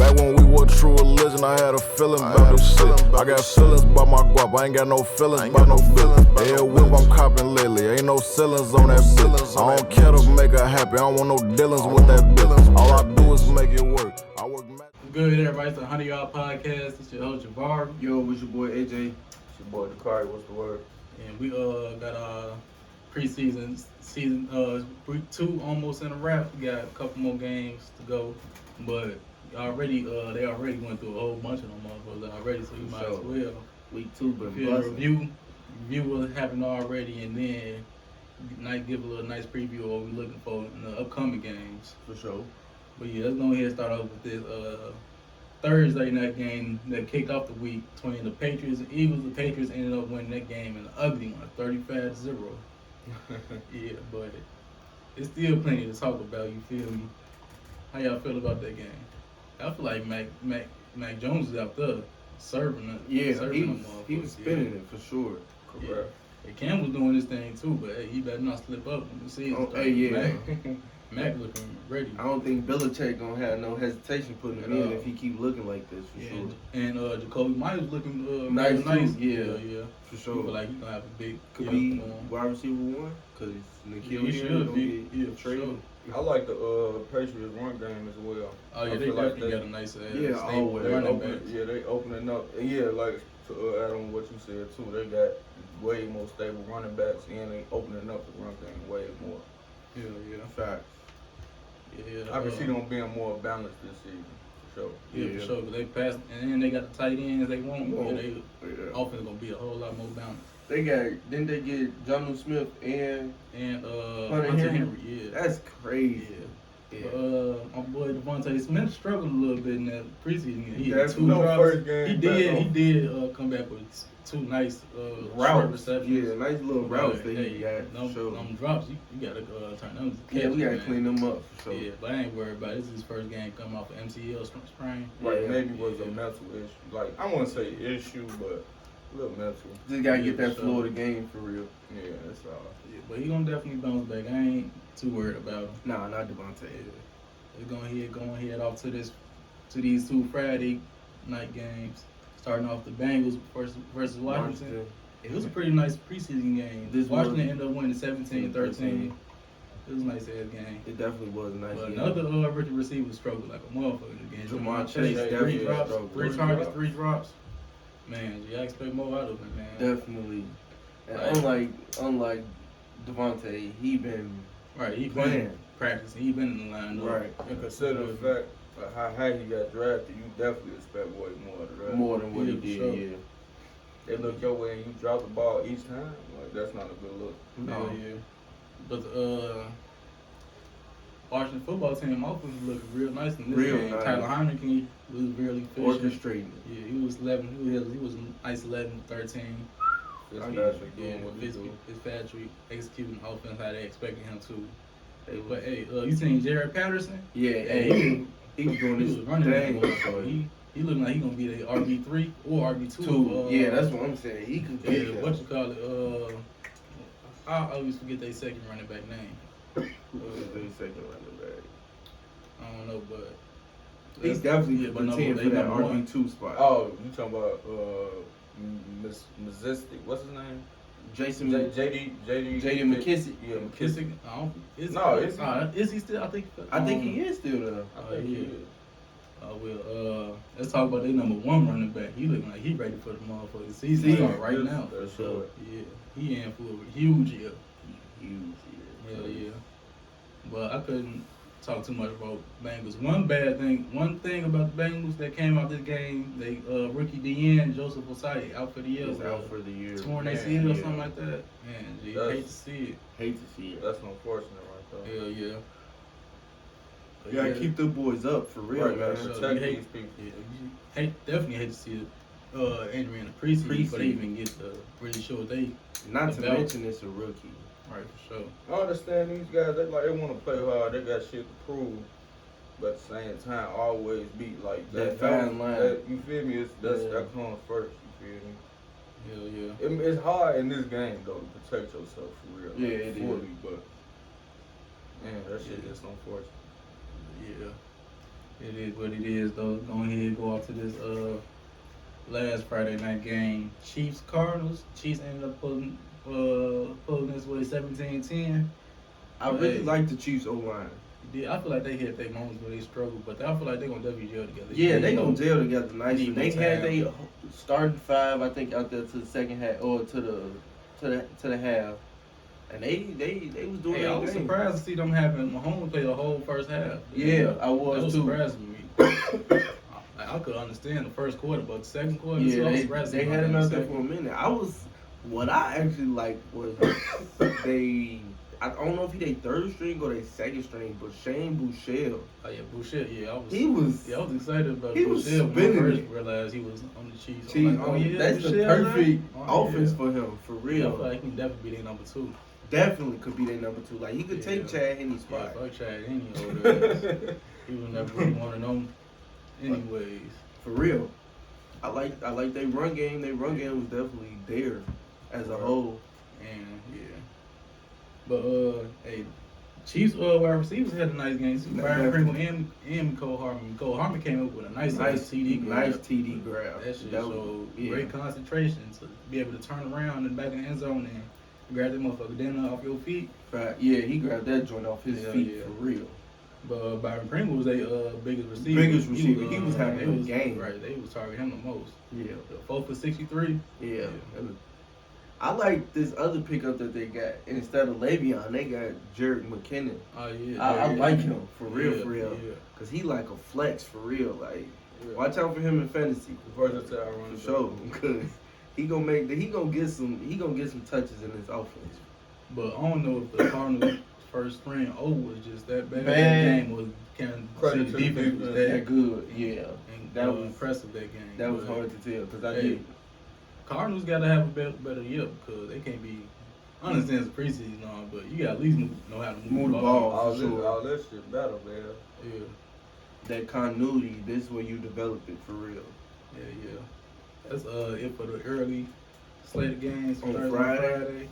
Back when we were true religion, I had a feeling about this shit. I got feelings about my guap, I ain't got no feelings about no feelings. Yeah, whip I'm copping lately, ain't no ceilings on that bitch. I don't care to make her happy, I don't want no dealings with that bitch. All I do is make it work. I work Good, everybody. It's the 100 Yard Podcast. It's your host, Javar. Yo, what's your boy, AJ? It's your boy, Dakari. What's the word? And we got our preseason season week 2 almost in a wrap. We got a couple more games to go, but already they already went through a whole bunch of them motherfuckers already, so you might as well. Week 2, but review what happened already, and then give a little nice preview of what we're looking for in the upcoming games. For sure. But yeah, let's go ahead and start off with this Thursday night game that kicked off the week between the Patriots and Eagles. The Patriots ended up winning that game in an ugly one, 35-0. Yeah, but it's still plenty to talk about, you feel me? How y'all feel about that game? I feel like Mac Jones is out there serving them. Yeah, serving he was spinning it for sure. Correct. Yeah. And Cam was doing this thing too, but hey, he better not slip up when the season starts. Hey, yeah. Mac looking ready. I don't think Belichick gonna have no hesitation putting him in if he keep looking like this for sure. And Jacoby Myers looking nice. Yeah, for sure. I feel like he's gonna have a big could be wide receiver 1 because Nikhil should be traded. I like the Patriots run game as well. Oh yeah, they definitely got a nice running back. Yeah, they opening up. And yeah, like to add on what you said too, they got way more stable running backs and they opening up the run game way more. Yeah. Facts. Yeah, I can see them being more balanced this season, for sure. Yeah, for sure. But they passed, and then they got the tight ends they want. Offense gonna be a whole lot more balanced. Didn't they get Jonnu Smith and Hunter Henry? Yeah, that's crazy. Yeah. My boy Devontae Smith struggled a little bit in that preseason. He had 2 drops. First game he did come back with 2 nice route receptions. Yeah, nice little routes that he got. Them drops, you gotta turn them. Yeah, we gotta clean them up for sure. Yeah, but I ain't worried about it. This is his first game coming off of MCL sprain. Right, maybe was a mental issue. Like, I wouldn't say issue, but a little mental. Just gotta get that flow of the game for real. Yeah, that's all. Yeah, but he gonna definitely bounce back. I ain't too worried about him. Nah, not Devontae. We're gonna head off to these 2 Friday night games. Starting off the Bengals versus Washington. It was a pretty nice preseason game. Washington ended up winning 17-13. It was a nice ass game. It definitely was a nice game. Another rookie receiver struggled like a motherfucker again. Jamar Chase definitely struggled. 3 targets, 3 drops. Man, you expect more out of him, man. Definitely. And unlike Devontae, he been playing, practicing. He been in the lineup. Right. And consider the fact how high he got drafted, you definitely expect way more than what he did. Sure. Yeah. They look your way and you drop the ball each time. Like, that's not a good look. No. Yeah. But Washington football team offense looking real nice in this game. Nice. Tyler Heineken was really efficient. Orchestrating. Yeah, he was 11. He was nice 11-13. Fitzpatrick executing offense how they expected him to. But hey, you seen Jared Patterson? Yeah, hey, he was doing this running thing. So he looking like he gonna be the RB3 or RB2. Yeah, that's what I'm saying. He could be. What you call it? I always forget their second running back name. Their second running back. I don't know, but he's definitely contending for that RB2 spot. Oh, you talking about Majestic? What's his name? JD McKissick. Yeah, McKissick. Is he still? I think he is still there. I think he is. Let's talk about their number 1 running back. He looking like he ready for the motherfucking season start right now. That's sure. Yeah, he in for a huge year. Hell yeah. But I couldn't talk too much about Bengals. One thing about the Bengals that came out this game, they rookie DN Joseph Osai out for the year. He's out for the year. Torn ACL or something like that. Man, hate to see it. That's unfortunate right there. Hell yeah. You gotta keep them boys up for real, right, man. Protect these people. Yeah, definitely hate to see it. Injury in the preseason, but they even get to really show they. Not to mention it's a rookie. Right, for sure. I understand these guys. They want to play hard. They got shit to prove, but at the same time, always be like that fine line. You feel me? That comes first. You feel me? Hell yeah. It's hard in this game though to protect yourself for real. Yeah, it is. But man, that shit is unfortunate. Yeah. It is what it is, though. Go ahead and go off to this last Friday night game. Chiefs Cardinals. Chiefs ended up pulling this way 17-10. I really like the Chiefs O-line. I feel like they hit their moments where they struggle, but I feel like they're gonna definitely gel together. Yeah, they gonna gel together nicely. Need They more had time. they starting five, I think, out there to the second half or to the half, and they was doing Hey, I their was thing. surprised to see them having Mahomes play the whole first half. Yeah, I That was was too. surprising me. I could understand the first quarter, but the second quarter, Yeah, I was surprised they to see had them him out in there the for a minute. What I actually liked was I don't know if he they third string or they second string, but Shane Bouchel. Oh yeah, Boucher. Yeah, I was excited about he was Boucher when I spinning first it. realized he was on the Chiefs. Chief, I'm like, oh yeah, that's the Boucher, perfect right? Oh, offense yeah. for him, for Yeah, I real. feel like he can definitely be their number 2. Definitely could be their number 2. Like he could take Yeah. Chad Henne's Yeah, spot. fuck Chad any older. He was never really one of them, anyways. For real. I like their run game. Their run game was definitely there as a whole. And yeah, but hey, Chiefs wide receivers had a nice game. too. Byron Pringle and Cole Harmon. Cole Harmon came up with a nice TD grab. Nice TD grab. That shit That showed yeah. great concentration to be able to turn around and back in the end zone and grab that motherfucker down off your feet. Right. Yeah, he grabbed that joint off his Hell feet yeah. for real. But Byron Pringle was their biggest receiver. He was having a game. Right, they was targeting him the most. Yeah. 4 for 63. Yeah. I like this other pickup that they got. Instead of Le'Veon, they got Jared McKinnon. Oh yeah. I like him for real, Yeah. Cause he like a flex for real. Like, Yeah. watch out for him in fantasy. Versatile running For sure, cause he gonna get some touches in this offense. But I don't know if the Cardinals' first string was just that bad. Bad. That game was kind of Credit the to the defense was defense. That good, yeah. and That was was impressive that game. That was But, hard to tell because I hey, did. Cardinals got to have a better year because they can't be. I understand it's preseason on, but you got to at least know how to move the ball. All for this, sure. all that shit better, man. Yeah, That continuity, this is where you develop it for real. yeah. That's it for the early slate of games On Thursday, Friday.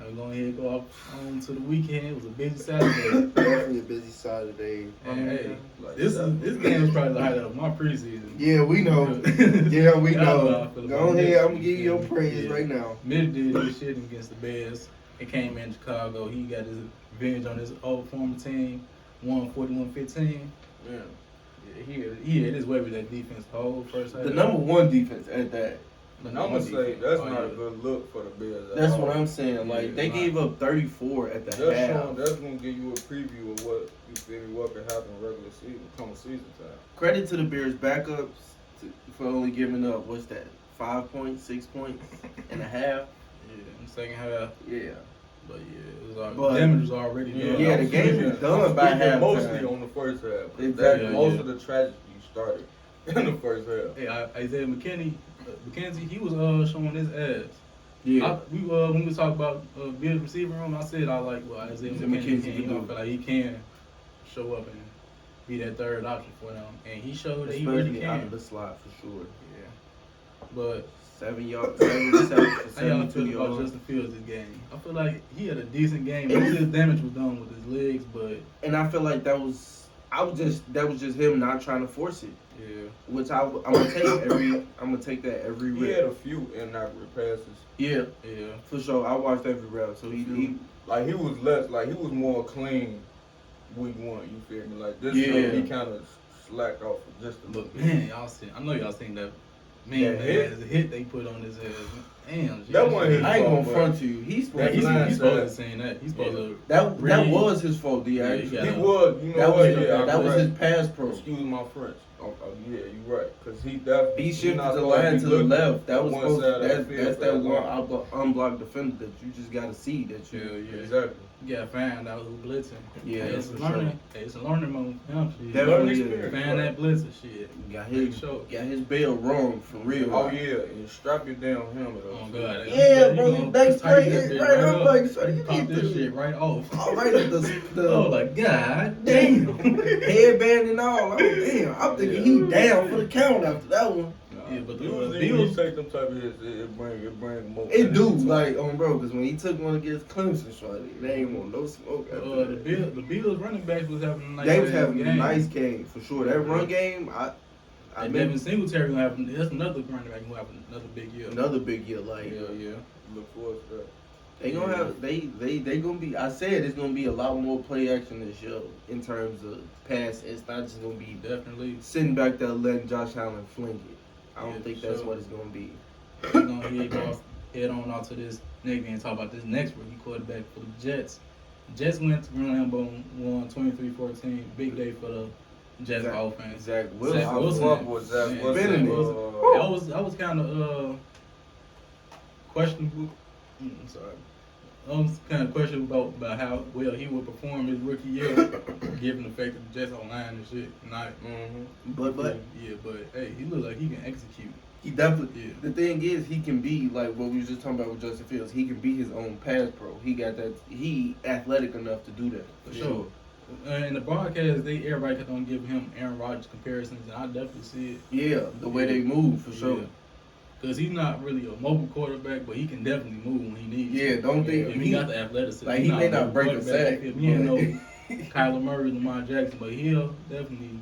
I'm going ahead and go off on to the weekend. It was a busy Saturday. Definitely a busy Saturday. And hey, Like this game was probably the highlight of my preseason. Yeah, we know. Yeah, we Y'all know how I know. feel Go about ahead, this. I'm gonna give you your praise Yeah. right now. Mitt did his shit against the Bears. He came in Chicago. He got his revenge on his old former team. Won 41-15. Yeah. Yeah, he had his way with that defense the whole first half. The number one defense at that. And I'm gonna say that's not a good look for the Bears. at That's all. what I'm saying. Like Yeah, they nah. gave up 34 at the That's half. showing, that's gonna give you a preview of what you feel what could happen regular season, come season time. Credit to the Bears backups for only giving up what's that? 5 points, 6 points and a half. Yeah, in the second half. Yeah. But yeah, it was But- damage was already done. Yeah, I'm the game speaking- was done I'm by speaking halftime. mostly on the first half. 'Cause Exactly. Most Yeah. of the tragedy started in the first half. Hey, Isaiah McKinney, he was showing his ass. Yeah. When we talk about being a receiver room, I said I like what Isaiah McKinney can can. do. I feel like he can show up and be that third option for them, and he showed that he really Especially out can. of the slot for sure. Yeah, but 7 yards, 77 for how y'all 72 feel about yards. Justin Fields this game? I feel like he had a decent game. Most of his damage was done with his legs, but And I feel like that was just him not trying to force it. yeah, Which I'm gonna take that every He had rep. a few inaccurate passes. Yeah, yeah. for sure. I watched every rep, so he He was more clean week one, you feel me? Like this Yeah. year, he kind of slacked off just a little But bit. man, I know y'all seen that. Man, That hit? the hit they put on his ass. Damn, That one hit. I ain't gonna But- front you. He's supposed That He's to. blind supposed to side. seen that. He's supposed to. That Really? was his fault, D. Yeah, he Actually. got He Yeah. was, you know That what? was Yeah, that was right. his pass pro. Excuse my French. Yeah, you're right. Because he definitely He shifted not the supposed line be to the looking left. That at was one supposed side of to, the field that's for that that one long. unblocked defender that you just gotta see that Yeah, you. yeah. Exactly. You gotta find out who blitzing. Yeah, it's for a sure. learning. Hey, it's a learning moment. Shit. Definitely Learning is. experience. Find that blitzer shit. Got Big show. his bell wrong for real. Oh yeah, and strap your damn helmet up. Oh too. god. Yeah, You bro, gonna they tighten spray that it bit right up up. like, so you Pop get this the- shit right off. All right, the Oh like god damn. headband and all. Oh damn, I'm thinking he down for the count after that one. Yeah, but the usually when Bills you take them type of hits, it bring more. It do, energy to like, it. bro, because when he took one against Clemson, shorty, they ain't want no smoke after that. the Bills running backs was having a nice They was having game. a nice game, for sure. That run game, I And mean, Devin Singletary gonna have that's another running back who have another big year. another big year, like, Yeah. Look forward to that. they gonna have, they gonna be, I said it's gonna be a lot more play action this year in terms of pass. It's not just gonna be Definitely. sitting back there letting Josh Allen fling it. I don't Yeah, think for that's sure. what it's gonna be. We're gonna head on out to this next game and talk about this next rookie quarterback for the Jets. Jets went to Lambeau, won 23-14. Big day for the Jets offense. Zach Wilson. Zach I Wilson. fuck with Zach Man, Wilson. Spinning it. I was kind of questionable. Sorry. I was kind of questionable about how well he would perform his rookie year, given the fact that the Jets online and shit. Not, But yeah, but hey, he looks like he can execute. he definitely. Yeah. The thing is, he can be like what we was just talking about with Justin Fields. He can be his own pass pro. He got that. He athletic enough to do that for sure. In the broadcast, everybody kept on giving him Aaron Rodgers comparisons, and I definitely see it. Yeah, the way they move for sure. Because he's not really a mobile quarterback, but he can definitely move when he needs. Yeah, to. don't think And he got the athleticism. like He's he not may a not mobile break a quarterback. sack. He ain't no Kyler Murray, Lamar Jackson, but he'll definitely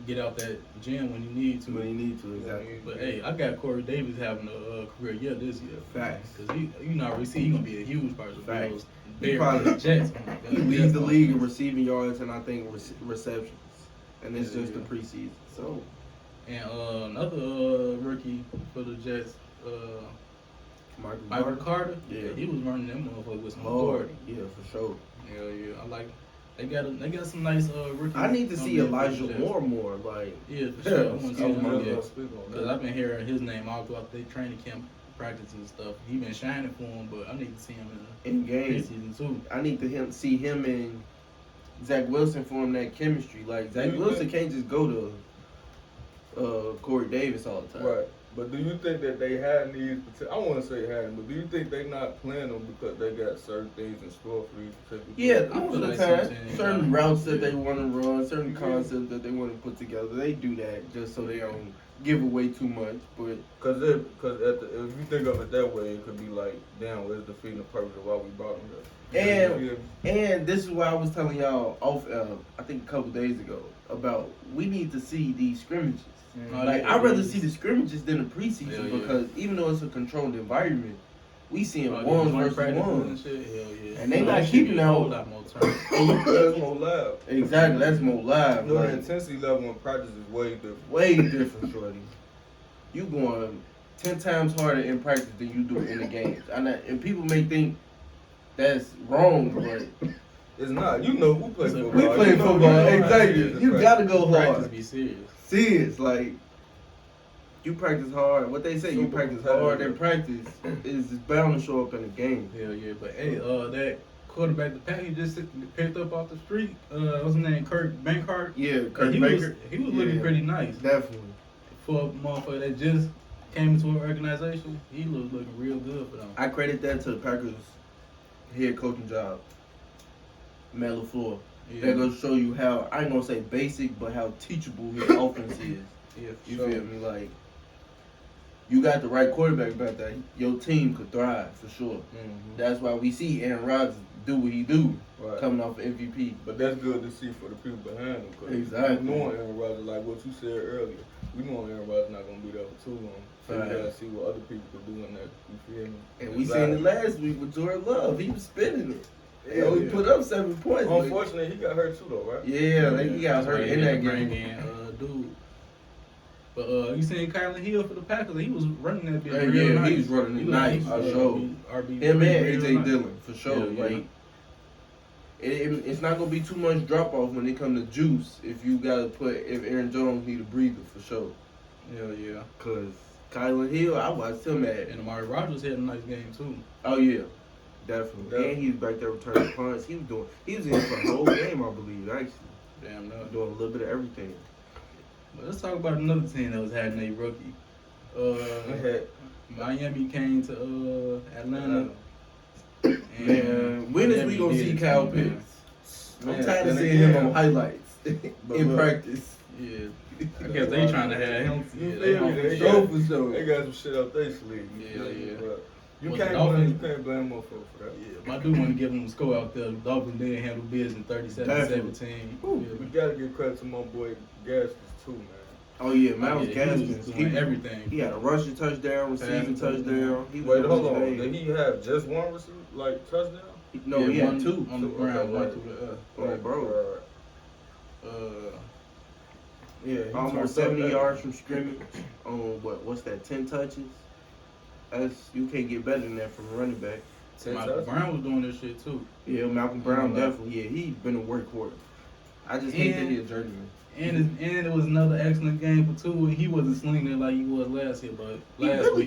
get out that gym when he needs to. When he needs to, exactly. But hey, I got Corey Davis having a career year this year. Facts. Because you not really see he's gonna be a huge part of the Facts. Bills. He probably- Jets. He leads the league in receiving yards and I think receptions, and it's Yeah, just the yeah. preseason. So And another rookie for the Jets, Michael Carter. Yeah. He was running them motherfucker with some hard, authority. yeah, for sure. Yeah. I like. They got some nice rookies. I need to on see there for Elijah the Jets. more. Like, Yeah, for sure. I want to see him Yeah. because I've been hearing his name all throughout the training camp practice and stuff. He been shining for him, but I need to see him in in the games, preseason too. I need to see him and Zach Wilson form that chemistry. Like Zach Mhm. Wilson can't just go to Corey Davis all the time. Right. But do you think that they had these? I want to say had, but do you think they not playing them because they got certain things in store for these particular? Yeah, I most feel of the like time, sometimes, certain yeah. routes that Yeah. they want to run, certain Mhm. concepts that they want to put together, they do that just so they don't give away too much. But Because if you think of it that way, it could be like, damn, where's the feeding purpose of why we brought them here? And You feel me? and this is why I was telling y'all off, I think a couple days ago about we need to see these scrimmages. Oh, Like yeah, I'd rather yeah. see the scrimmages than the preseason Hell yeah. because even though it's a controlled environment, we seeing Oh, ones joint versus practices and ones. shit. Hell yeah. And they No, not that should keeping be a whole out- lot more time. That's more live. Exactly, that's more live. Your Like, intensity level in practice is way different. way different, shorty. You going 10 times harder in practice than you do in the games. And people may think that's wrong, but It's not. You know, we play We football. we play You know football. how it Exactly. is in You practice. gotta go Practice hard. be serious. Serious, like you practice hard. What they say, you Super practice competitive. hard and practice is bound to show up in the game. Hell yeah. But hey, that quarterback, the pack he just picked up off the street, what's his name? Kurt Bankert. Yeah, Kurt He Baker. was looking Yeah. pretty nice. Definitely. For a motherfucker that just came into an organization, he was looking real good for them. I credit that to the Packers head coaching job. Matt LaFleur. That goes to show you how, I ain't gonna say basic, but how teachable his offense is. Yeah, You sure. feel me? Like, you got the right quarterback back there, your team could thrive for sure. Mhm. That's why we see Aaron Rodgers do what he do, Right. coming off MVP. But that's good to see for the people behind him. Cause Exactly. knowing Aaron Rodgers, like what you said earlier, we know Aaron Rodgers not gonna be there for too long. So we Right. gotta see what other people could do in that. You feel me? And we seen it last week with Jordan Love. He was spinning it. He only Yeah. put up 7 points. but- Unfortunately, he got hurt too, though, right? Yeah, like he got hurt in that Bring game. in, dude. But you seen Kyler Hill for the Packers? He was running that bitch. Yeah, real yeah, nice. he was running it nice, for sure. RB Him and real AJ nice. Dillon, for sure. Yeah, yeah. Like, it's not gonna be too much drop off when it comes to juice. If you gotta if Aaron Jones need a breather for sure. Yeah. Cause Kyler Hill, I watched him at. And Amari Rodgers had a nice game too. Oh yeah, definitely. Yeah. And he was back there returning punts. He was in for the whole game, I believe. Actually, Damn no. doing a little bit of everything. But let's talk about another team that was having a rookie. Miami came to Atlanta. And Man, when is we Miami gonna did see it Kyle too, man. Pitts? I'm Man, tired of and seeing him again- on highlights But in look, practice. Yeah, I guess they trying to have him. You Yeah, feel me? they For on sure, for sure. They got some shit up their sleeve. Yeah, yeah. But you Was the can't Dolphins- blame motherfuckers for that. Yeah, but I do want to give them a score out there. The Dolphins did handle business 37-17. Ooh. We gotta give credit to my boy Gaskins too, man. Oh yeah, Miles Yeah, he Gaskins. was doing everything. He had a rushing touchdown, receiving Passing touchdown. He was Wait, doing hold his on. thing. Did he have just one touchdown? No, Yeah, he had one 2. on the ground, one Right. to the Oh, bro. Yeah, he Almost turned up 70 that- yards from scrimmage on what's that, 10 touches? You can't get better than that from a running back. 10 Michael touchdowns. Brown was doing this shit too. Yeah, Malcolm Brown Yeah. definitely. Yeah, he's been a workhorse. I just hate that And- he's a journeyman. And it was another excellent game for Tua. He wasn't slinging it like he was last week,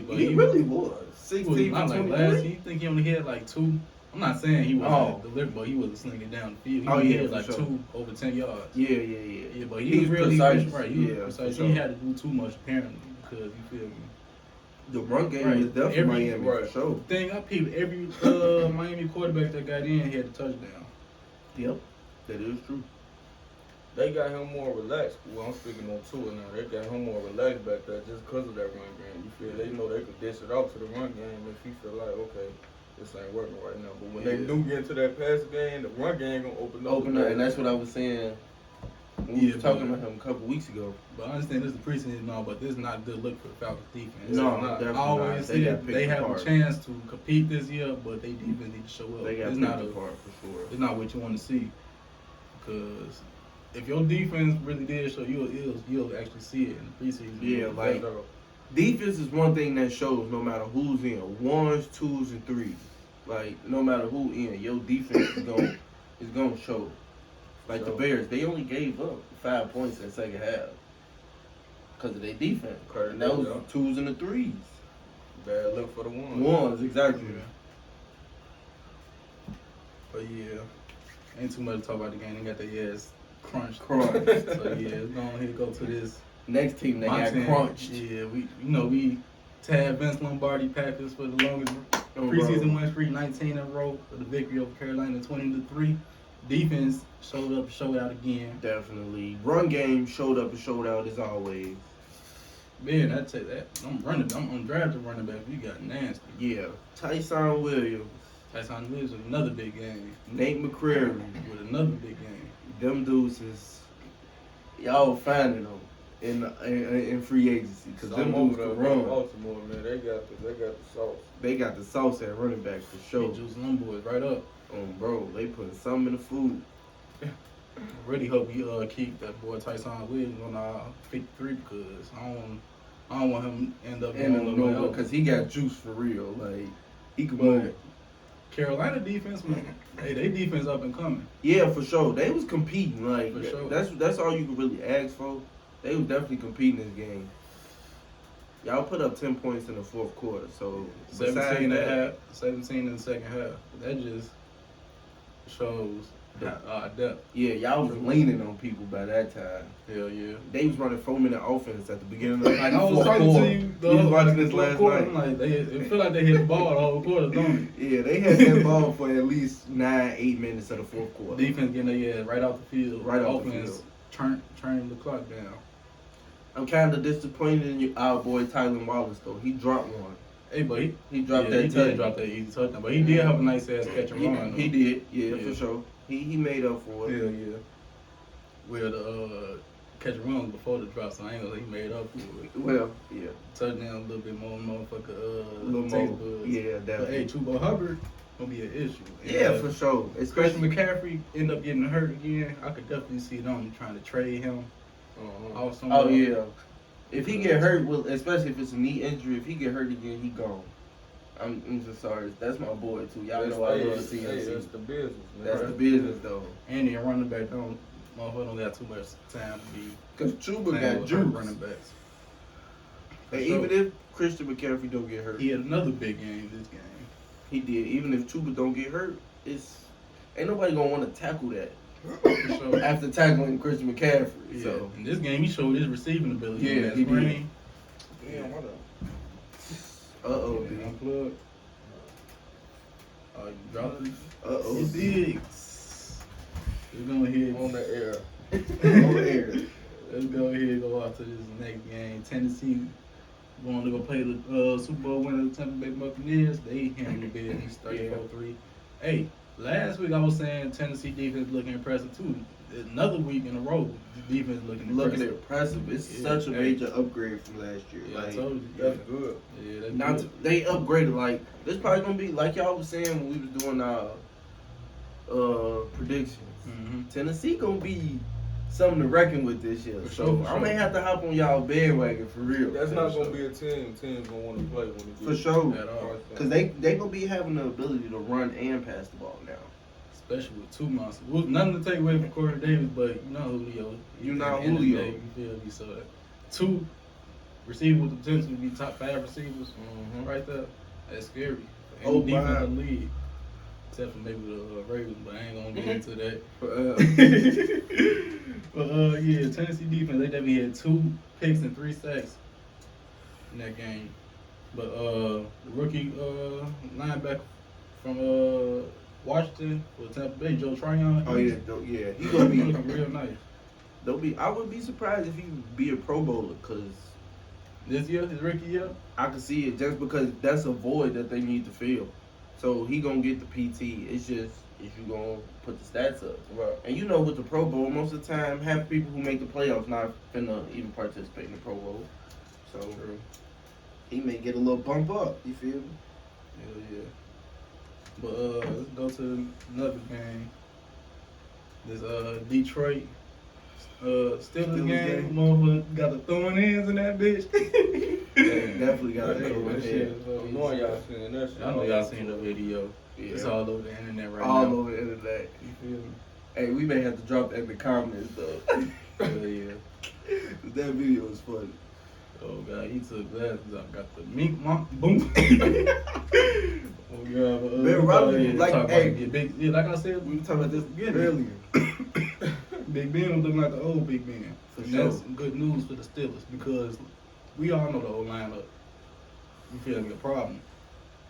but He really was. he 16 was for not like 23. last. He think he only had like 2. I'm not saying he wasn't Oh. delivering, but he wasn't slinging it down the field. He Oh, only yeah, had for like sure. 2 over 10 yards. Yeah. Yeah, but he He's was really precise. efficient, right? He was Yeah, precise. for He sure. had to do too much apparently because you feel me. The run game Right. was definitely Every- Miami right. for sure. Thing I peeped, every Miami quarterback that got in had a touchdown. Yep, that is true. They got him more relaxed. Well, I'm speaking on Tua now. They got him more relaxed back there just because of that run game. You feel they know they could dish it out to the run game if he feel like, okay, this ain't working right now. But when they Yeah. do get into that pass game, the run game gonna open up. Open up, and that's what I was saying when we Yeah, was talking but- about him a couple weeks ago. But I understand this is the preseason and all, but this is not a good look for the Falcons defense. No, It's not. definitely I always not. They got said picked they have apart. a chance to compete this year, but they defense need to show up. They got it's picked not apart for sure. It's not what you want to see. Because if your defense really did show you you'll actually see it in the preseason. Yeah, like defense is one thing that shows no matter who's in, 1s, 2s, and 3s. Like no matter who in, your defense is gonna show. Like the So- Bears, they only gave up 5 points in the second half because of their defense. Credit And that was them, the 2s and the 3s. bad luck for the one. 1s, exactly. But yeah, ain't too much to talk about the game. They got their ass crunched. Crunched. So yeah, let's go ahead and go to this. Next team, they My got team, crunched. Yeah, we tagged Vince Lombardi Packers for the longest Oh, preseason bro. win streak, 19 in a row for the victory over Carolina, 20-3. Defense showed up, showed out again. Definitely. Run game showed up and showed out as always. Man, I tell you that. I'm undrafted running back. You got nasty. Yeah. Tyson Williams, Tyson Williams with another big game. Nate McCrary, With another big game. them dudes is y'all finding them in free agency because them Some dudes over can there, run. Baltimore, man, they got the sauce. They got the sauce at running back for sure. Hey, Juice them boys right up. Bro, they putting something in the food. I really hope we keep that boy Tyson Williams on 53 because I don't want him to end up And going nowhere else. because he got juice for real. Like he could But move. Carolina defense, hey, they defense up and coming. Yeah, for sure. They was competing. Like For sure. that's all you can really ask for. They was definitely competing this game. Y'all put up 10 points in the fourth quarter, so 17 and a besides that, half, 17 in the second half. That just shows depth. yeah, y'all was leaning on people by that time. Hell yeah. They was running 4-minute offense at the beginning of the I was fourth talking quarter. to you We was watching this fourth last quarter, night. I'm like, it feel like they hit the ball the whole quarter, don't Yeah, they had that ball for at least 9-8 minutes of the fourth it? quarter. Defense getting their ass right off the field. Right off the Offense field. turning the clock down. I'm kind of disappointed in our boy Tylen Wallace though. He dropped one. Hey, but He dropped he that did touchdown. drop that easy touchdown, but he did have a nice ass catch and run. He did, yeah, Yeah. for sure. He made up for it. Hell yeah. Where the catch and run was before the drop, so I ain't gonna say he made up for it. Well, yeah, Touchdown a little bit more, motherfucker. a little taste more. buds. Yeah, But hey, definitely. Chuba Hubbard gonna be an issue. And, Yeah, for sure. Christian Especially McCaffrey end up getting hurt again. I could definitely see them trying to trade him. Also, Oh yeah. If he get hurt, well, especially if it's a knee injury, if he get hurt again, he gone. I'm just sorry. That's my boy too. Y'all know I love CMC. That's the business, man. That's the business though. And the running back motherfucker don't got too much time to be Cause Chuba playing got with juice. running backs. For And sure. even if Christian McCaffrey don't get hurt, He had another big game this game. he did. Even if Chuba don't get hurt, ain't nobody gonna want to tackle that For sure. after tackling Christian McCaffrey. Yeah. So In this game, he showed his receiving ability. Yeah, on that he did. screen. Damn, what uh-oh, Yeah, unplugged. You dropped it. uh-oh. It did. We're gonna hit. on the air. On the air. Let's go ahead and go out to this next game. Tennessee going to go play the Super Bowl winner, the Tampa Bay Buccaneers. They handled the business 34-3. Hey, last week I was saying Tennessee defense looking impressive too. Another week in a row, the defense looking impressive. It's such a major upgrade from last year. Yeah, like, I told you. That's good. Yeah, that's not good. they upgraded. Like, this probably gonna be like y'all was saying when we was doing our predictions. Mm-hmm. Tennessee gonna be something to reckon with this year. For So sure, for I may sure. have to hop on y'all bandwagon for real. That's not gonna be a team. Team's gonna want to play when it For gets sure. At all. Because they gonna be having the ability to run and pass the ball now. Especially with two monsters. Well, nothing to take away from Corey Davis, but you know Julio. You know At the end of the Julio. day, you feel me? So two receivers with the potential to be top 5 receivers right there. That's scary. Oh, Any defense wow. in the league. Except for maybe the Ravens, but I ain't gonna get into that. But yeah, Tennessee defense, they definitely had 2 picks and 3 sacks in that game. But the rookie linebacker from Washington for Tampa Bay, Joe Tryon. Oh yeah, he's gonna be. looking real nice. I would be surprised if he be a Pro Bowler, cause This year, his rookie year. I can see it just because that's a void that they need to fill. So he gonna get the PT. It's just if you gonna put the stats up. Right. And you know, with the Pro Bowl, most of the time, half the people who make the playoffs not finna even participate in the Pro Bowl. So he may get a little bump up. You feel me? Hell yeah. But let's go to another game. This Detroit Steelers game. Motherfucker got the throwing hands in that bitch. Yeah, definitely got to Hey, throw that it shit in. is I know y'all seen that shit. I know y'all seen the video. It's all over the internet right All now. over the internet. You feel me? Hey, we may have to drop that in the comments though. Hell yeah. That video is funny. Oh god, he took glasses off, got the mink monk boom. Oh god, but, Man, Rodgers, like, talk hey, about get big. Yeah, like I said, We were talking about this earlier. Big Ben was looking like the old Big Ben. For And sure. that's good news for the Steelers because we all know the old lineup. You feel me? A problem.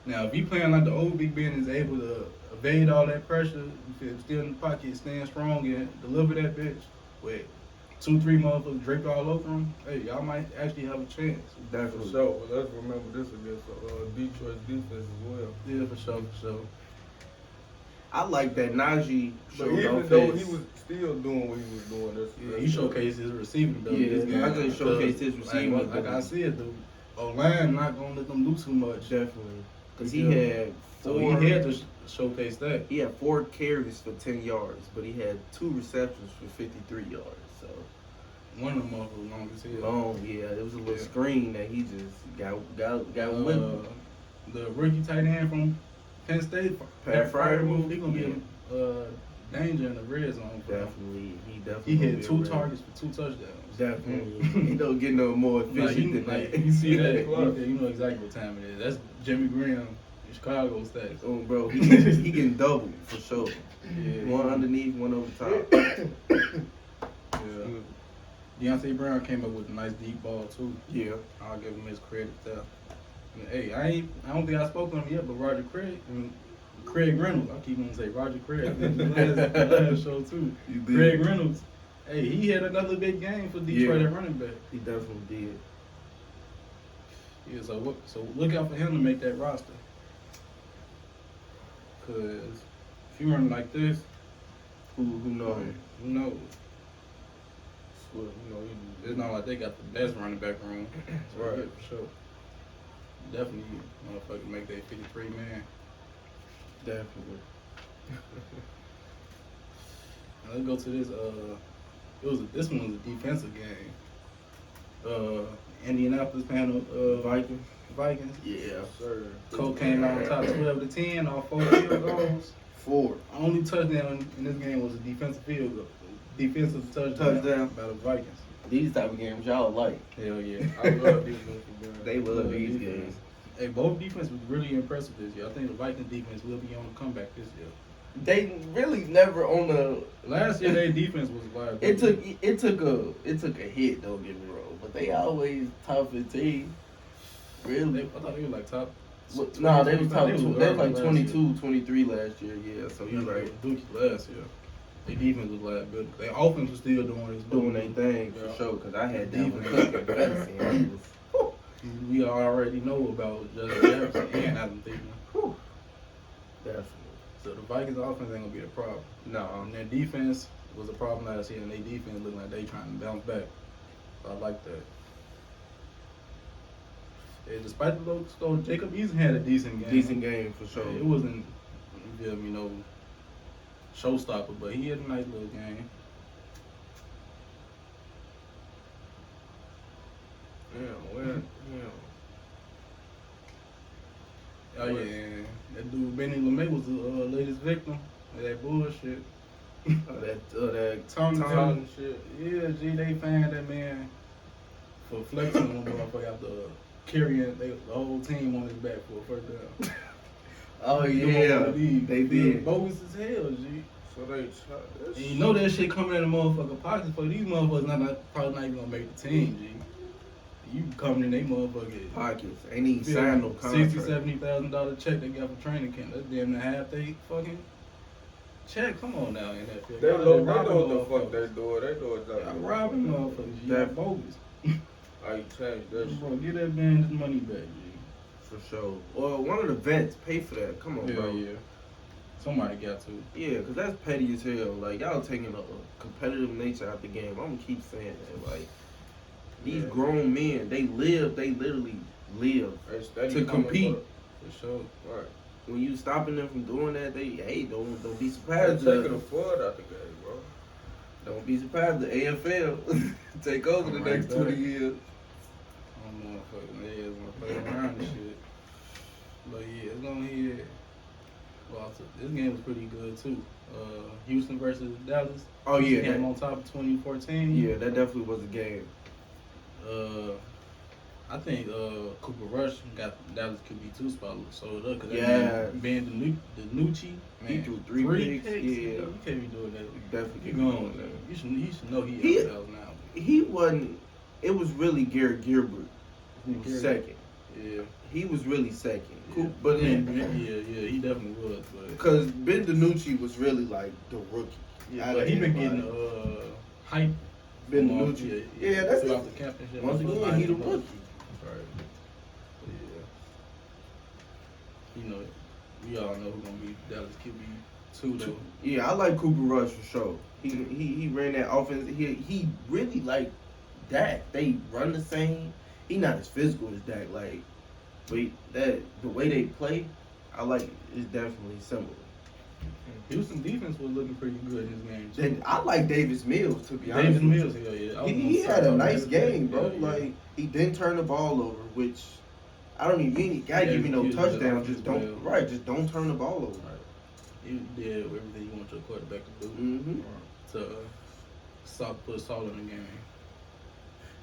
Now, if he playing like the old Big Ben is able to evade all that pressure, you feel still in the pocket, stand strong and deliver that bitch with 2-3 motherfuckers draped all over him, hey, y'all might actually have a chance. For Definitely. sure. But let's remember this against Detroit's defense as well. Yeah, for sure, for sure. I like that Najee But showed even no though face. he was still doing what he was doing, Yeah, he showcased his receiving ability. Yeah, this game. I just showcased his receiving Like I ability. said, the O-line not gonna let them do too much. Definitely. Because he Yeah. had So four, he had to showcase that. he had 4 carries for 10 yards, but he had 2 receptions for 53 yards. So One of them motherfuckers long as hell. long, yeah. There was a little Yeah. screen that he just got with. The rookie tight end from Penn State, Pat Fryermuth, he gonna be in danger in the red zone. Bro. Definitely, he He definitely. had gonna be 2 a red. targets for 2 touchdowns. Definitely. He don't get no more Like, efficient than that. you see that, Close. you know exactly what time it is. That's Jimmy Graham in Chicago stats. Oh, bro, he can double for sure. Yeah. One underneath, one over top. Yeah. Deontay Brown came up with a nice deep ball too. Yeah. I'll give him his credit there. And, hey, I don't think I spoke to him yet, but Roger Craig, Craig Reynolds. I keep wanting to say Roger Craig. the last show too. You did. Craig Reynolds. Hey, he had another big game for Detroit Yeah. at running back. He definitely did. Yeah, so look out for him to make that roster. Cause if he running like this, Who knows? who knows? Well, you know, It's not like they got the best running back room. So, Right. yeah, for sure. Definitely, motherfucker, make that 53 man. Definitely. Now, let's go to this. This one was a defensive game. Indianapolis playing Vikings. Vikings. Yeah. sir. Cole came out on top 12-10 off 4 field goals. 4. Only touchdown in this game was a defensive field goal. Defensive touchdown by the Vikings. These type of games y'all like. Hell yeah. I love these games. They love these games. Hey, both defense was really impressive this year. I think the Vikings defense will be on the comeback this year. They really never on the. Last year, their defense was like It took a hit. Don't get me wrong, but they always top 15. Really? I thought they were like top. No, they was top. They They was was like last 22, 23 last year. Yeah, so year. you're right. Dookie last year. Their defense was liability. Their offense was still doing their thing for Yeah. sure. Cause I had Defense. Dalvin Cook in fantasy. And it was, We already know about Justin Jefferson and Adam Thielen. whew, definitely. So the Vikings offense ain't gonna be a problem. No. And their defense was a problem last year, and their defense looking like they trying to bounce back. So I like that. And despite the low score, Jacob Eason had a decent game. Decent game for sure. It wasn't, you feel me, no showstopper, but he had a nice little game. Oh yeah, and that dude Benny LeMay was the latest victim of that bullshit. That Tom shit. Yeah, G, they found that man for flexing on the motherfucker after carrying the whole team on his back for a first down. Oh yeah, they did. Bogus as hell, G. So they And you know that shit coming in the motherfucking pockets for these motherfuckers probably not even gonna make the team, G. You coming in they motherfucking Pockets. Ain't even signed no contract. $60,000-$70,000 check they got for training camp. That's damn near half they fucking check. Come on now in that field. They know what the fuck they doing. They know exactly. Y'all robbing motherfuckers. Y'all bogus. I tell you that Bro, shit. get that man his money back, G. For sure. Well, one of the vets pay for that. Come on, bro. Yeah. Somebody got to. Yeah, because that's petty as hell. Like, y'all taking a competitive nature out the game. I'm going to keep saying that. Like, these grown men, they literally live to compete. For sure. Right. When you stopping them from doing that, don't be They surprised. taking the flood out the game, bro. Don't be surprised the AFL take over the Right next back. 20 years. I don't know if they is gonna play around and shit. But yeah, it's gonna hit. Well, this game was pretty good too. Houston versus Dallas. Oh, yeah. Came on top of 2014. Yeah, that definitely was a game. I think Cooper Rush got Dallas QB2 spot sold up because Yeah. Ben DiNucci, man, He threw three picks. Yeah. You can't be doing that. You definitely You can't be going? doing You should know he He- out of now. He wasn't. It was really Garrett Gilbert who was Garrett? second. Yeah. He was really second. Yeah. But yeah, then, he definitely was. But because Ben DiNucci was really like the rookie. yeah, but he been getting hype. Ben from, DiNucci. Yeah, that's throughout it. the camp and shit. Once again, he the rookie. Right. But yeah. You know, we all know who's gonna be Dallas QB2 though. Yeah, I like Cooper Rush for sure. He ran that offense. He really like Dak. They run the same. He not as physical as Dak. Like, but the way they play, I like it. It's definitely similar. Houston defense was looking pretty good in this game too. Then I like Davis Mills to be honest. Davis with you. Mills, hell yeah. I was He gonna had say a nice Davis game, bro. Mills, yeah. Like he didn't turn the ball over, which I don't even. You ain't gotta Yeah, give me no he was touchdown. just Just don't. offensive Right, just don't turn the ball over. Right. You did everything you want your quarterback to do Mm-hmm. to put salt in the game.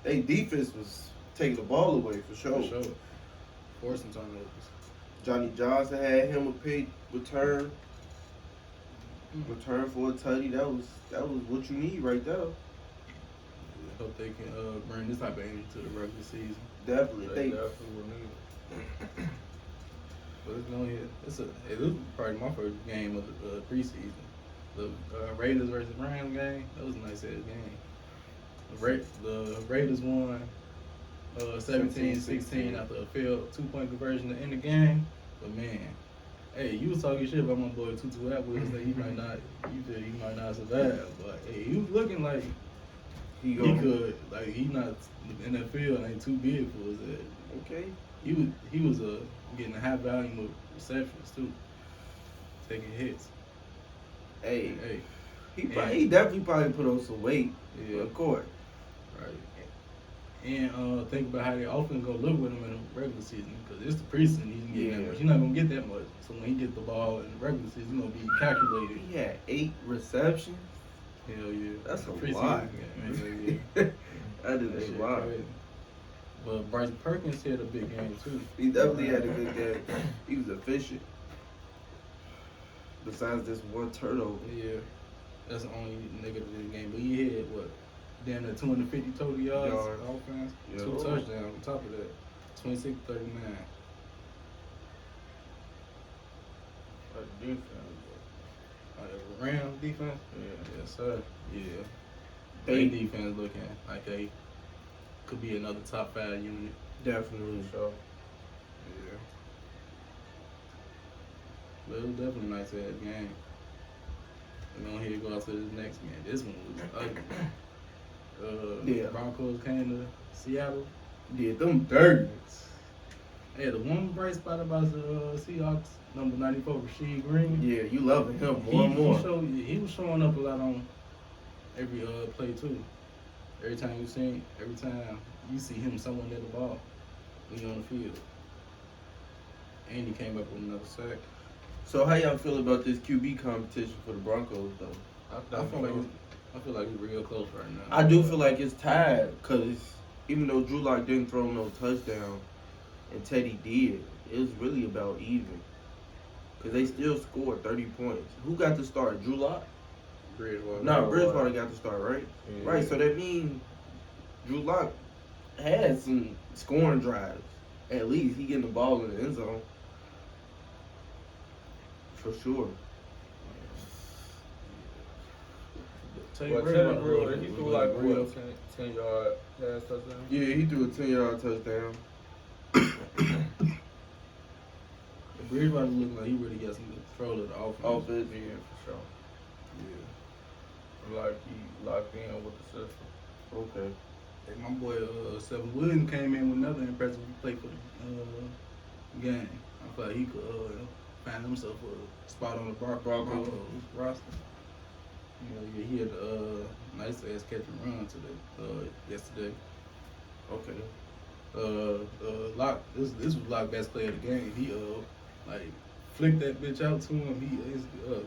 They defense was taking the ball away for sure. For sure. Forcing turnovers. Johnny Johnson had him a pick return for a tutty. That was what you need right there. Hope they can bring this type of energy to the regular season. Definitely. They definitely will need. But it's gonna hit. It was probably my first game of the preseason. The Raiders versus Rams game. That was a nice ass game. The Raiders won 17-16 after a failed 2-point conversion to end the game. But man, hey, you was talking shit about my boy Tutu Atwell. Say he might not survive. But hey, he was looking like he could. Like he not in that field ain't too big for his head. Okay. He was getting a high volume of receptions too, taking hits. Hey, And- he definitely probably put on some weight. Yeah. Of course. Right. And think about how they often go look with him in the regular season because it's the preseason. He's getting that much. He's not gonna get that much. So when he gets the ball in the regular season, he's gonna be calculated. He had 8 receptions. Hell yeah. That's a Preseason lot. game. Hell yeah. That is That a shit lot. crazy. But Bryce Perkins had a big game too. He definitely had a good game. He was efficient. Besides this one turnover. Yeah, that's the only negative in the game. But he had what? Damn near 250 total yards offense, Yeah. 2 touchdowns on top of that, 26-39. Defense. However, Rams defense? Yeah. Yes, sir. Yeah. They- They defense looking like they could be another top 5 unit. Definitely. So, Yeah. But it was definitely a nice ass game. We're gonna go out to this next game. This one was ugly. Yeah. Broncos came to Seattle. Did them dirty. Hey, the one bright spot about the Seahawks, number 94, Rasheed Green. Yeah, you loving him more and more. He was showing up a lot on every play too. Every time you see him somewhere near the ball when you're on the field. And he came up with another sack. So how y'all feel about this QB competition for the Broncos though? I feel like it's real close right now. I do feel like it's tied because even though Drew Lock didn't throw no touchdown and Teddy did, it was really about even. Because they still scored 30 points. Who got the start? Drew Lock? Bridgewater. No, Bridgewater got the start, right? Yeah. Right, so that means Drew Lock had some scoring drives. At least he getting the ball in the end zone. For sure. Teddy Well, Bridgewater, Teddy Bridgewater, he threw like real. what, 10-yard pass touchdown? Yeah, he threw a 10-yard touchdown. Bridgewater looking like he really got some control of the offense. Offense. Yeah, for sure. Yeah. Like he locked in with the system. Okay. Hey, my boy Seven Williams came in with another impressive play for the game. I feel like he could find himself a spot on the Broncos roster. You know, yeah, he had a nice ass catch and run yesterday. Okay. Locke, this was Locke's best play of the game. He like flicked that bitch out to him. He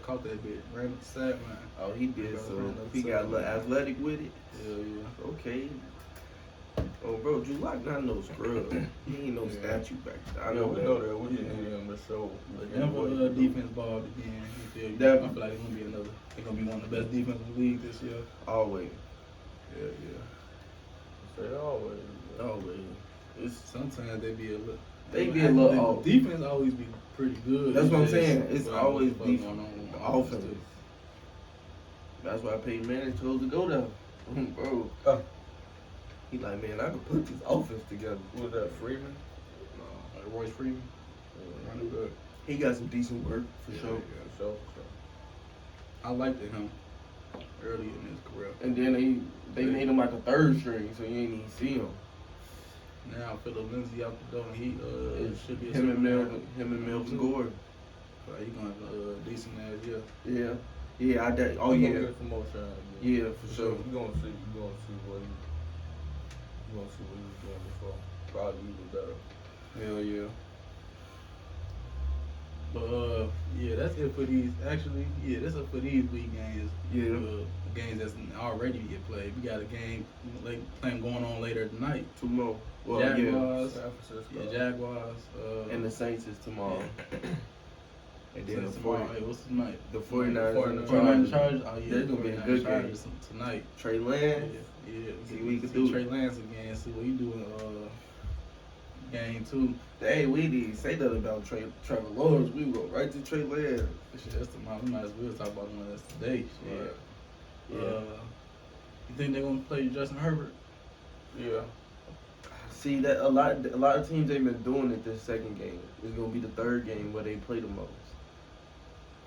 caught that bitch, ran up the sideline. Oh, he did. So Ran up he the got a little sideline. athletic with it. Yeah, yeah. Okay. Oh, bro, Drew Lock not no scrub. He ain't no Yeah. statue back there. I I know we that. know that. We just need him to show. But Denver defense balled again. You feel me? That- I feel like they're gonna be one of the best defenses in the league this year. Always. Yeah, yeah. Say always. Always. It's, Sometimes they be a little. They be a little off. Defense always be pretty good. That's what I'm just saying. It's what always the fuck defense. going on with Offense. too. that's why Peyton Manning chose to go there. Bro. He like, man, I could put this offense together. Who was that, Freeman? Like Royce Freeman. Running back. He got some decent work, for sure. For sure. I liked him early in his career. And then they made him like a third string, so you ain't even see him. Now Philip Lindsay out the door, and he should be a Him and second Melvin too. Gordon. So he gonna have a decent ass year. Yeah. Yeah, I did. Oh, He yeah. gonna get some more shine. Yeah, for sure. You gonna see. You gonna see what he was doing before. Probably even better. Hell yeah. But yeah, that's it for these. Actually, yeah, that's it for these week games. Yeah. Games that's already get played. We got a game playing going on later tonight. 2 more. Well, Jaguars. San Francisco. Yeah, Jaguars. And the Saints is tomorrow. And then the tomorrow. Hey, what's tonight? 49ers and the 49ers Chargers. Chargers. Oh yeah, That's gonna be a 49ers good Chargers tonight. Trey Yeah, Lance. yeah. See what he can see do. Trey Lance again. See what he doing. Game 2. Hey, we didn't say that about Trevor Lawrence. We go right to Trey Lance. Shit, that's tomorrow. We might as well talk about one of this today. Shit. Yeah. You think they're gonna play Justin Herbert? Yeah. See that a lot of teams ain't been doing it this second game. It's gonna be the third game where they play the most.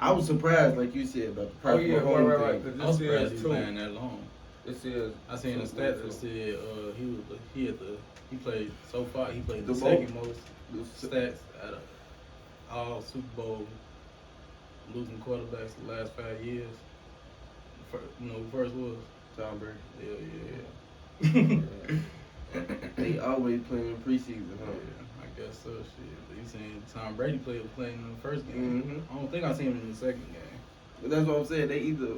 I was surprised, like you said, about the Oh pressure yeah, home right. thing. I was This surprised is he's two. playing that long. It says. I seen the stats that said he played so far. He played the The second most stats out of all Super Bowl losing quarterbacks the last 5 years. First was Tom Brady. yeah. They always playing preseason, Yeah, huh? I guess so. Shit, you seen Tom Brady playing in the first game. Mhm. I don't think I seen him in the second game. But that's what I'm saying. They either.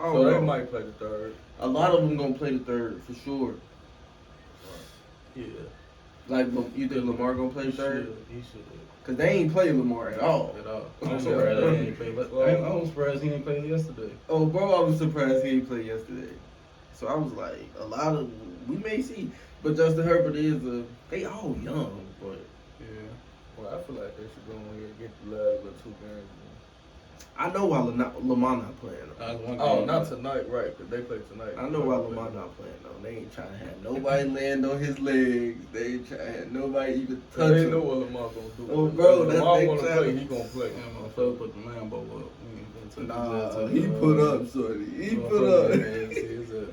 I don't So they know. might play the third. A lot of them gonna play the third for sure. Yeah, Like, you think Lamar gonna play he third? He should Cause they ain't playing Lamar at all. at all. I'm I'm sorry. surprised he ain't played. I'm surprised he ain't played yesterday. Oh, bro, I was surprised he didn't play yesterday. So I was like, we may see, but Justin Herbert they all young, but Yeah. Well, I feel like they should go in here and get the last little 2 games. I know why Lamar not playing. Oh, not tonight, right? Because they play tonight. I know why Lamar not playing though. They ain't trying to have nobody land on his legs. They ain't trying to have nobody even touch They him. know what Lamar gonna do. Oh, bro, that's Lamar they wanna trying play. to- He gonna play. I'm gonna put the Lambo up. Nah, he put up, sorry. He put up.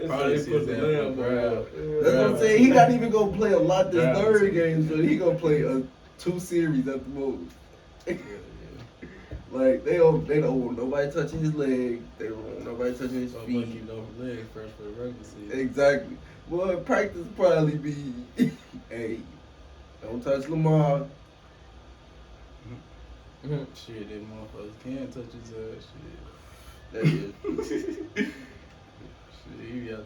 Probably He put the Lambo up. That's what I'm saying. He not even gonna play a lot this Drive. third game, so he gonna play 2 series at the most. Like they don't want nobody touching his leg. They don't want nobody touching his So feet. you know, legs first for the regular season. Exactly. Boy, practice probably be, hey, don't touch Lamar. Shit, that motherfuckers can touch his ass. Shit. That is. Shit, he has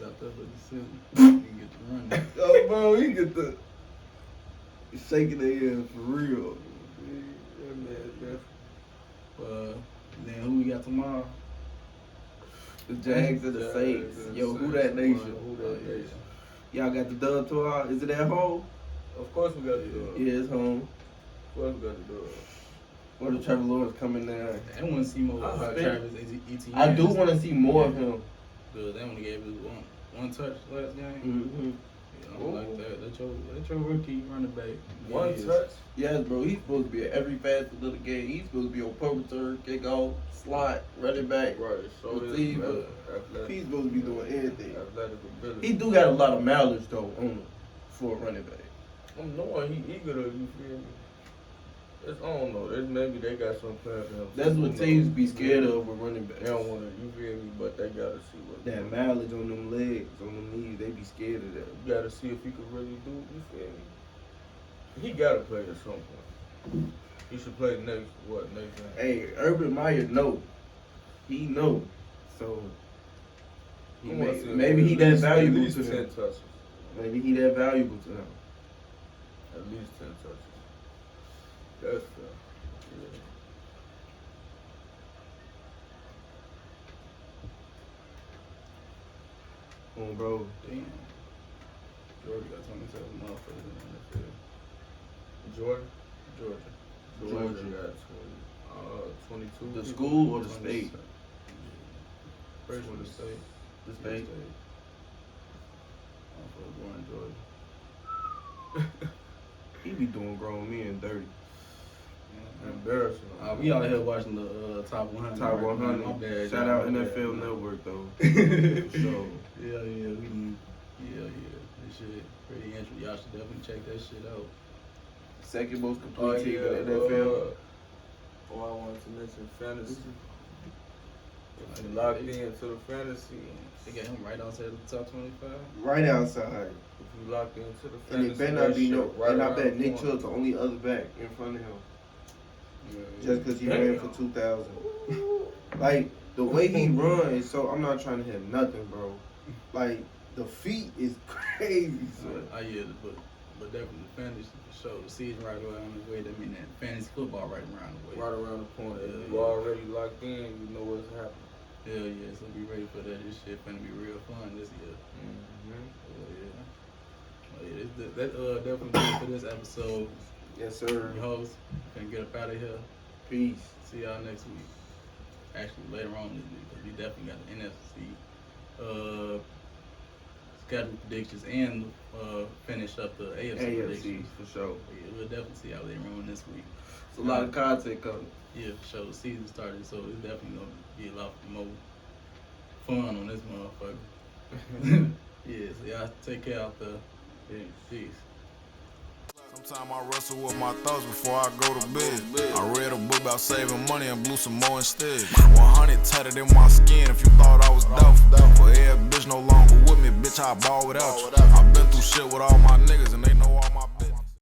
out there for the ceiling. He can get the run. Oh, bro, he get the shaking their ass for real. Then who we got tomorrow? The Jags and the Saints. Yo, who that nation? Who that nation? Y'all got the dub tomorrow? Is it at home? Of course we got to do it. Yeah, it's home. Of course we got to do it. What if Trevor Lawrence coming there? I want to see more I think- Travis Etienne. I do want to see more of him. Good. They only gave us one touch last game. Mm-hmm. I don't like that. That's your rookie running back. One Yes. touch. Yes, bro. He's supposed to be at every facet of the game. He's supposed to be on punt return, kickoff, slot, running back. Right. So Receiver. athletic. He's supposed to be doing everything. Athletic ability. He do got a lot of mileage though on him for a running back. I'm knowing he eager to, you feel me? It's, I don't know. Maybe they got some plan for him. That's what Who teams knows? be scared of with running They backs. don't want to, you feel me? But they got to see what That mileage on them legs, on them knees, they be scared of that. You got to see if he could really do it. You feel me? He got to play at some point. He should play next game? Hey, Urban Meyer know. He know. So he I wanna may, see him maybe at he that least- valuable At least to 10 them. touches. Maybe he that valuable to them. At least 10 touches. That's fair. Yeah. Oh, bro. Damn. Georgia got 27 motherfuckers in the NFL. Jordan? Georgia. Georgia got 22. The people. school or the state? First one, the state. The state. Motherfucker born in Georgia. He be doing grown men dirty. Embarrassing. We out here watching the top 100. Top right now. 100. My bad. Shout y'all. out My NFL bad. Network though. So, yeah. This shit pretty interesting. Y'all should definitely check that shit out. Second most Oh, complete team yeah. in the NFL. I wanted to mention fantasy. If you locked into the fantasy, They got him right outside the top 25. Right outside. if you locked into the And fantasy, it better not be no. that shit right And I around bet the Nick corner. Chubb's the only other back in front of him. Yeah. Just because he Damn. ran for 2,000. Like, the way he runs, so I'm not trying to hit nothing, bro. Like, the feet is crazy, son. Yeah, but definitely the fantasy show the season right around the way. That mean that fantasy football right around the way. Right around the corner. If Yeah, you yeah. already locked in, you know what's happening. Hell yeah, so be ready for that. This shit finna be real fun this year. Hell yeah. That definitely do it for this episode. Yes, sir. Your host, finna get up out of here. Peace. See y'all next week. Actually, later on this week, because we definitely got the NFC schedule predictions and finish up the AFC AFC, predictions. for sure. Yeah, we'll definitely see how later on this week. It's a lot of content coming. Yeah, for sure. The season started, so it's definitely gonna be a lot more fun on this motherfucker. Yeah, so y'all take care out there. Peace. Sometimes I wrestle with my thoughts before I go to bed. I read a book about saving money and blew some more instead. 100 tatted in my skin if you thought I was dope. For every bitch no longer with me, bitch, I ball without you. I been through shit with all my niggas and